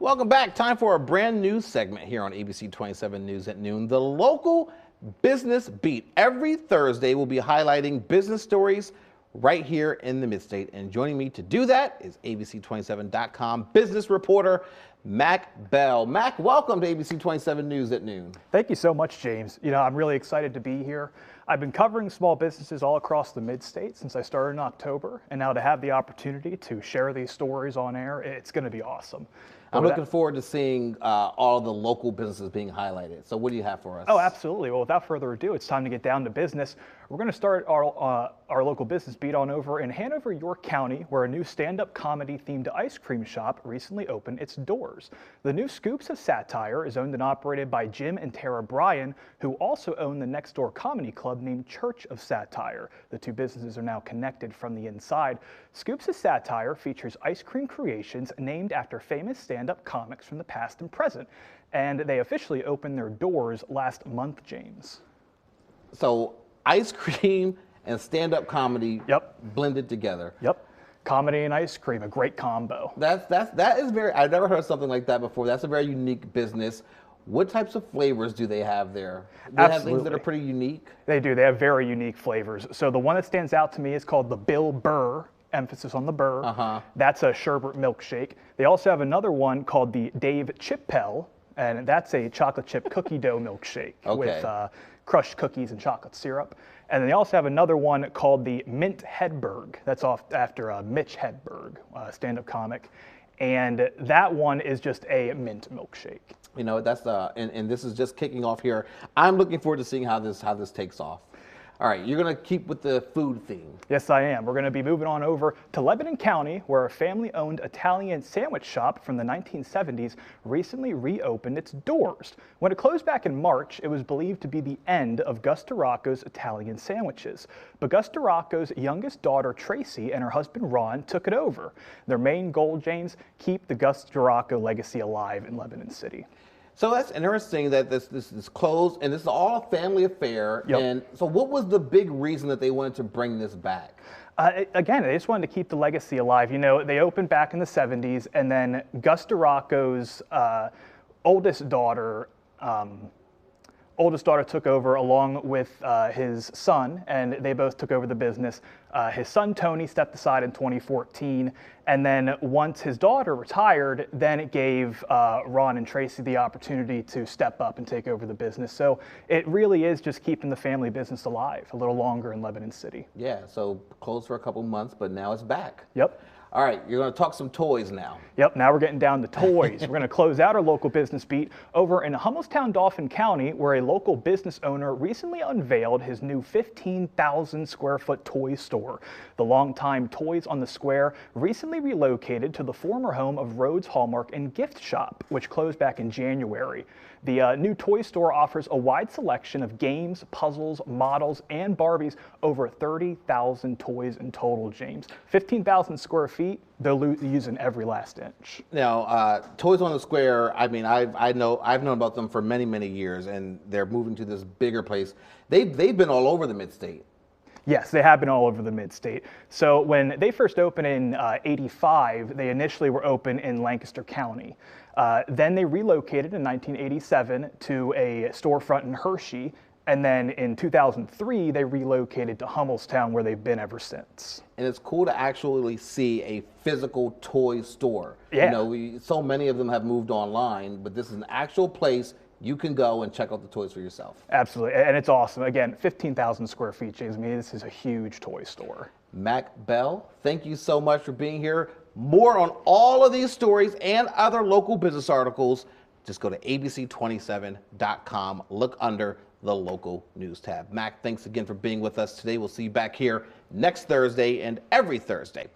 Welcome back. Time for a brand new segment here on ABC 27 News at Noon, the local business beat. Every Thursday, we'll be highlighting business stories right here in the Mid-State. And joining me to do that is ABC27.com business reporter Mac Bell. Mac, welcome to ABC 27 News at Noon. Thank you so much, James. I'm really excited to be here. I've been covering small businesses all across the Mid-State since I started in October, and now to have the opportunity to share these stories on air, it's going to be awesome. I'm looking forward to seeing all the local businesses being highlighted. So what do you have for us? Oh, absolutely. Well, without further ado, it's time to get down to business. We're going to start our local business beat on over in Hanover, York County, where a new stand-up comedy themed ice cream shop recently opened its doors. The new Scoops of Satire is owned and operated by Jim and Tara Bryan, who also own the next door comedy club named Church of Satire. The two businesses are now connected from the inside. Scoops of Satire features ice cream creations named after famous stand-up comics from the past and present, and they officially opened their doors last month, James. So ice cream and stand-up comedy blended together. Yep. Comedy and ice cream, a great combo. That is very, I've never heard something like that before. That's a very unique business. What types of flavors do they have there? They have things that are pretty unique? They do. They have very unique flavors. So the one that stands out to me is called the Bill Burr, emphasis on the burr. That's a sherbet milkshake. They also have another one called the Dave Chippell, and that's a chocolate chip cookie dough milkshake with crushed cookies and chocolate syrup. And then they also have another one called the Mint Hedberg. That's after Mitch Hedberg, stand-up comic. And that one is just a mint milkshake. You know, that's and this is just kicking off here. I'm looking forward to seeing how this takes off. All right, you're going to keep with the food theme. Yes, I am. We're going to be moving on over to Lebanon County, where a family-owned Italian sandwich shop from the 1970s recently reopened its doors. When it closed back in March, it was believed to be the end of Gus Duraco's Italian sandwiches. But Gus Duraco's youngest daughter, Tracy, and her husband, Ron, took it over. Their main goal, James, keep the Gus Duraco legacy alive in Lebanon City. So that's interesting that this is closed, and this is all a family affair. And so what was the big reason that they wanted to bring this back? Again, they just wanted to keep the legacy alive. You know, they opened back in the 70s, and then Gus Duraco's oldest daughter took over along with his son, and they both took over the business. His son, Tony, stepped aside in 2014, and then once his daughter retired, then it gave Ron and Tracy the opportunity to step up and take over the business. So it really is just keeping the family business alive a little longer in Lebanon City. Yeah, so closed for a couple months, but now it's back. Yep. All right, you're going to talk some toys now. Yep, now we're getting down to toys. We're going to close out our local business beat over in Hummelstown, Dauphin County, where a local business owner recently unveiled his new 15,000 square foot toy store. The longtime Toys on the Square recently relocated to the former home of Rhodes Hallmark and Gift Shop, which closed back in January. The new toy store offers a wide selection of games, puzzles, models, and Barbies, over 30,000 toys in total, James. 15,000 square feet, they're using every last inch. Now, Toys on the Square, I mean, I've known about them for many, many years, and they're moving to this bigger place. They've been all over the Mid-State. Yes, they have been all over the Mid-State. So when they first opened in '85, they initially were open in Lancaster County. Then they relocated in 1987 to a storefront in Hershey. And then in 2003, they relocated to Hummelstown, where they've been ever since. And it's cool to actually see a physical toy store. Yeah. You know, so many of them have moved online, but this is an actual place you can go and check out the toys for yourself. Absolutely, and it's awesome. Again, 15,000 square feet, James. I mean, this is a huge toy store. Mac Bell, thank you so much for being here. More on all of these stories and other local business articles, just go to abc27.com. Look under the local news tab. Mac, thanks again for being with us today. We'll see you back here next Thursday and every Thursday.